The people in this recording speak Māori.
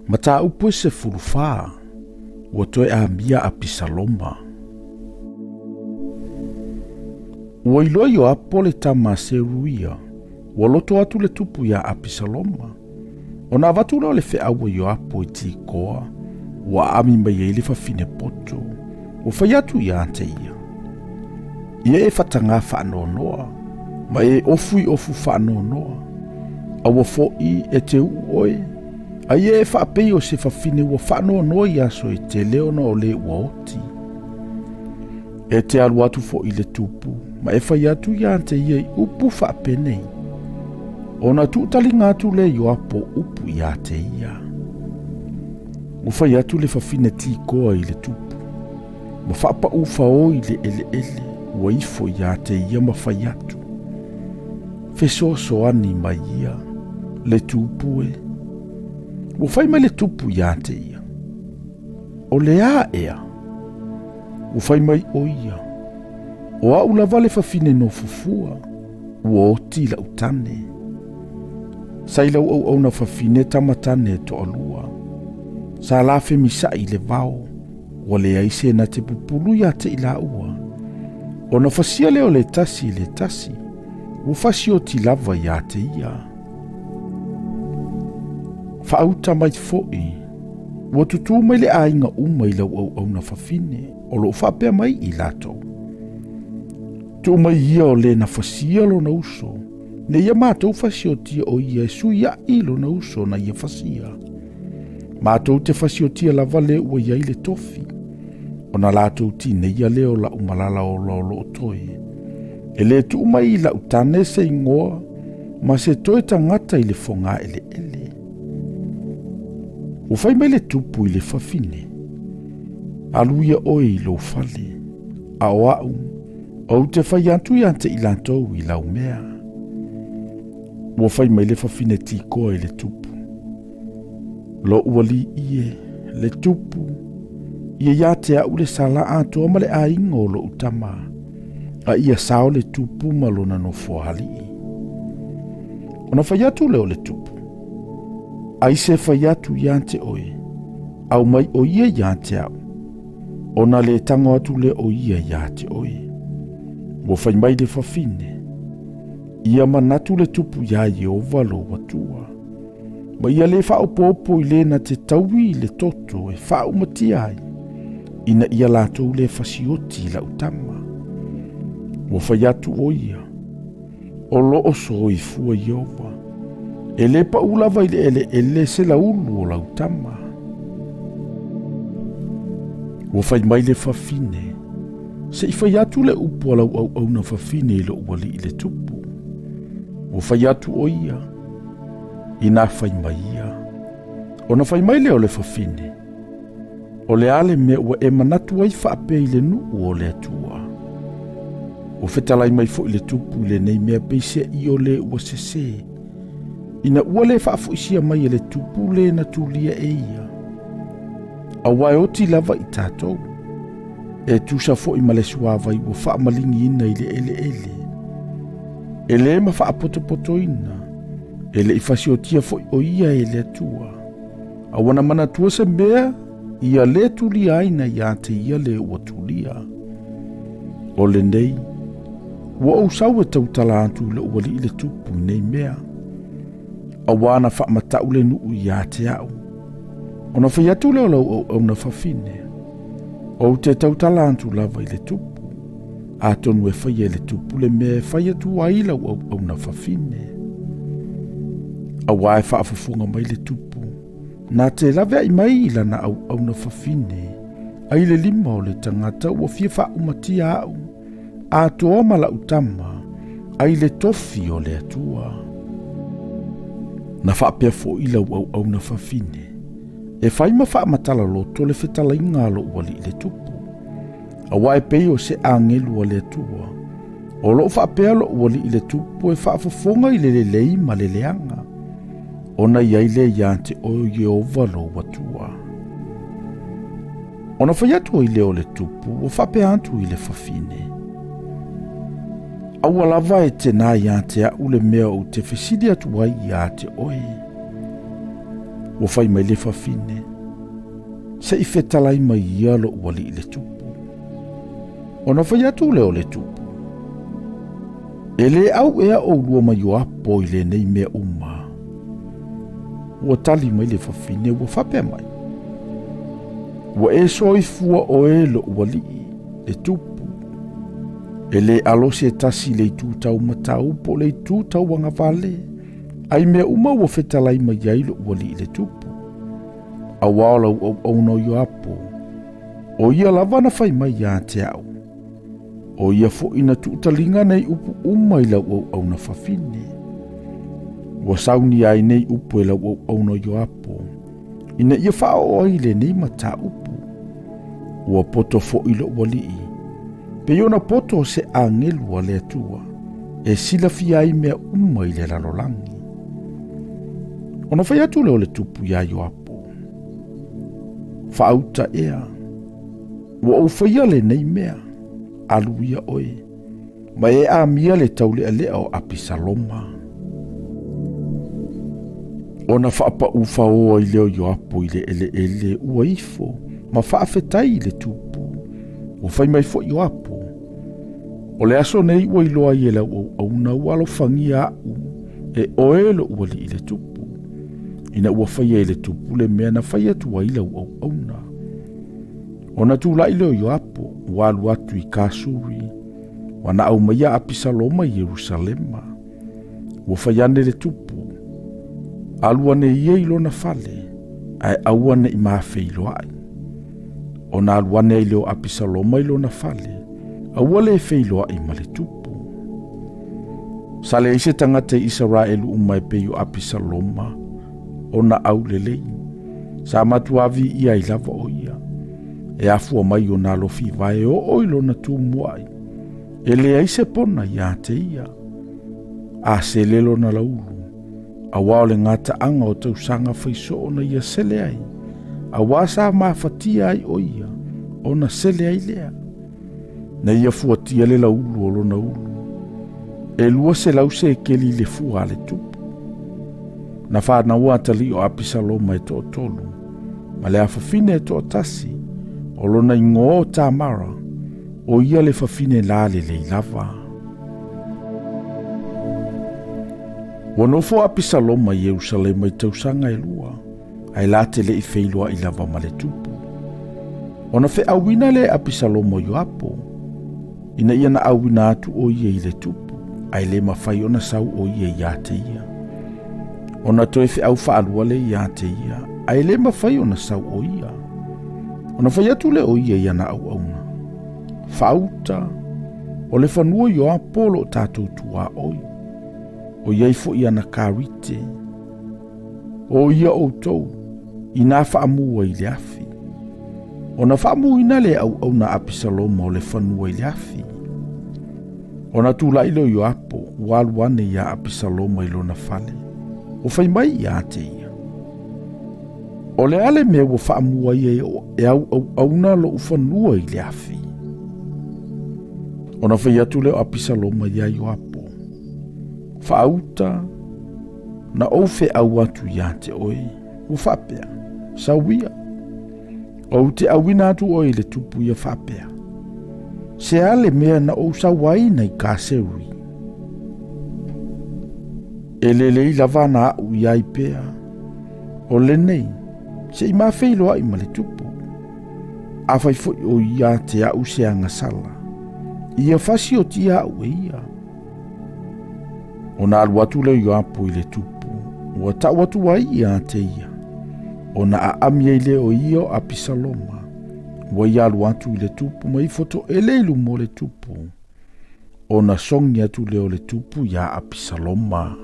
Mata upo se fulufa, ua toe a mia a pisaloma. Ua iloi o apo le tama se ruia, ua loto atu le tupu ya a pisaloma. O na watu leo le fe awa yo apo i tikoa, ua ami mai e le fafine poto, ua fai atu ia ante ia. Ia e fatanga whaanonoa, ma e ofu whaanonoa. Awa fo'i e te uoe, a ia e whaapei o se fafine ua whaanonoa ia so e te leona o le ua oti. E te alu atu fo'i le tupu, ma e fai atu ia ante ia i upu whaapenei. Ona tuutali ngātu le yo apo upu ia te ia. Ufai atu le fafine tikoa i le tupu. Ma whaapa ufa o i le ele ua ifo ia te ia ma fai atu. Feso soani mai ia le tupu e. Ufai mai le tupu ia te ia. O le a ea. Ufai mai o ia. O a ulava le fafine no fufua. Ua oti la utane. Saila au na fafine tamatane to alua. Sa la fe misa i le vao. Wale aise na te pupulu ya te ila ua. O na fasia leo le tasi. Ufasi o ti lava ya te ia. Fauta mai foi. Ua tutu mai le ainga uma i lau au na fafine. O lo fapea mai i lato. Tu mai ia o le na fasia lo na uso. Ne ia mātou fasiotia o ia e suia ilo na uso na ia fasia. Mātou te fasiotia la vale ua ia ile tofi. O na lātou tine ia leo la umalala o lo toe. E le tu umai la utane se ingoa, ma se toe tangata ile fonga ele. Ufai mai le tupu ile fafine. Aluia oe ilo fale. Au, au te fai antu i ante ilantou i lau mea. Ua fai mai le fafine tikoa i le tupu. Lo ua li ie, le tupu. Ia ia te au le sala atoa ma le a ingo lo utama. A ia sao le tupu malona no fohali. Ona fai atu leo le tupu. Ai se fai atu iante oe. Au mai o ia iante au. Ona le tango atu le o ia iante oe. Ua fai mai le fafine. Ia manatu le tupu ia Yehova lo watua. Ma ia le whao popo i le na te taui le toto e whao mati ai. Ina ia lātou le fasioti la utama. Ua whai atu o ia. O loo so i fua Yehova. E le pa ulava i le ele se la ulu o la utama. Ua whai mai le fafine. Se i whai atu le upu ala au na fafine i lo uali i le tupu. Ua whai atu o ia. Ina whai mai ia. O na whai mai leo le fafine. O le ale mea ua e manatu ai whaape i le nuu o le atua. O whetalai mai fo i le tupu le nei mea peise i o le ua sese. Ina ua le whaafuisia mai e le tupu le na tulia e ia. A wae oti lava i tātou. E tusa fo i male suava i ua whaamalingi ina i le ele. E le ma whaapoto ina. E le i fasiotia fo o ia e le atua. A wana mana tua se mea, ia le tulia aina ia te ia le ua tulia. O le nei, ua au sau e tautala antu le ua li le tupu nei mea. A wana whaamatau le nuu ia te au. O na whaiatu leo lau au na whafine. O te tautala antu lava i le tupu. A tonu e whai e le tupu le mea e whai atu ai lau au na whafine. A wae whaafafunga mai le tupu. Nā te lawe ai mai i lana au na whafine. Ai le lima o le tangata ua fia wha umatia au. A toa mala utama. Ai le tofi o le atua. Na whaapea fo i lau au na whafine. E whai ma wha matala loto le whetala inga lo uali i le tupu. A wae pei o se angelu o le atua. O lo whaapea lo uali i le tupu e whaafafonga i le lei ma le leanga. Ona iai le iante o Yehova lo watua. Ona whai atu i leo le tupu o whapea antu i le whafine. Aua lava e tēnā iante a ule mea o te whesidi atu ai iate oe. ua fai mai le fafine se i fetalai mai ia lo ua li le tupu. Ona fai atu le o le tupu. E le au ea o lua mai o apo i le nei mea uma. Ua tali mai le fafine ua fape mai. Ua e soifua o e lo ua li le tupu. E le alo se tasi le tūtau matau po le tūtau wanga vale. Ai mea uma ua fetalai mai ai lo ua li le tupu. A wala au no yo apo. O ia lavana fai mai ia te au. O ia fo ina tuutalinga nei upu umai lau au na fafine. Ua sauni ai nei upu e lau au no yo apo. Ina ia fao oile nei mata upu. Ua poto fo ilo walii. Pe yona poto se angelu a le atua. E sila fia ai mea umai le lalolangi. Ona fai atu leo le tupu ya yo apo. Faauta ea. Ua ufaia le nei mea. Aluia oe. Ma e a mia le taule alea o apisaloma. Ona faapa ufa oa i leo yo apo i le ele ua ifo. Ma faafetai le tupu. Ua fai mai fo yo apo. O le aso nei ua iloa i e lau au na ua alofangia au. E oelo ua li i le tupu. Ina ua fai e le tupu le mea na fai atua i lau au na. Ona tu la ilo yo apo, walu atu i kasuri, wana au maia apisaloma i Yerusalema, ua faiane le tupu, aluane ia ilo na fale, ai auane i maafe ilo ai. Ona aluane ilo apisaloma ilo na fale, auale fe ilo ai ma le tupu. Sale ise tangate Israelu umai pe yo apisaloma, ona au lelei, sa matuavi ia i lava o ia. E afua mai o na lofi vai o oilo na tu muai. E lea ise pona ia te ia. A se lelo na laulu. A wao le ngata anga o tau sanga faiso o na ia sele ai. A wasa maafatia ai o ia. O na sele ai lea. Na ia fuatia le laulu o lo na ulu. E lua se lau se keli le fua le tupu. Na faa na ua tali o apisaloma e to tolu. Ma le afafine e to tasi. O lona ingo tamara, o ia le fafine lale le lava. Wanofo apisaloma i Yerusalema i tausanga e lua, ai late le i feilua i lava ma le tupu. Ona fe awina le apisaloma yo apo, ina ia na awina atu o ia i le tupu, ai le mawhai ona sau o ia i ate ia. Ona toe fe au faalua le i ate ia, ai le mawhai ona sau o ia. Ona fai atu le o ia i ana au auna. Fauta, o le fanua yo apolo tātou tua oi. O iai fo i ana karite. O ia o tou, i nā whaamua i le afi. Ona whaamua ina le au auna apisaloma o le fanua i le afi. Ona tūla ilo yo apo, waluane ia apisaloma ilo na fale. O fai mai i ate ia. O le ale mea ua whaamua ia e au na lo ufanua i le afi. Ona whai atu leo apisaloma ia yo apo. Whaauta na oufe au atu ia te oe. Ua whapea, sawia. O te awina atu oe le tupu ia whapea. Se ale mea na ou sawaina i kāseuri. E lelei lavana au ia i pea. O le nei. Se i mawhailoa i male tupu. A fai fo o ia te au se anga sala. Ia fasi o ti au e ia. O na alu atu leo i apo i le tupu. Ua tau atu wai ia te ia. O na a amia i leo ia o apisaloma. Ua i alu atu i le tupu ma i foto e leilu mo le tupu. O na songi atu leo le tupu ia apisaloma.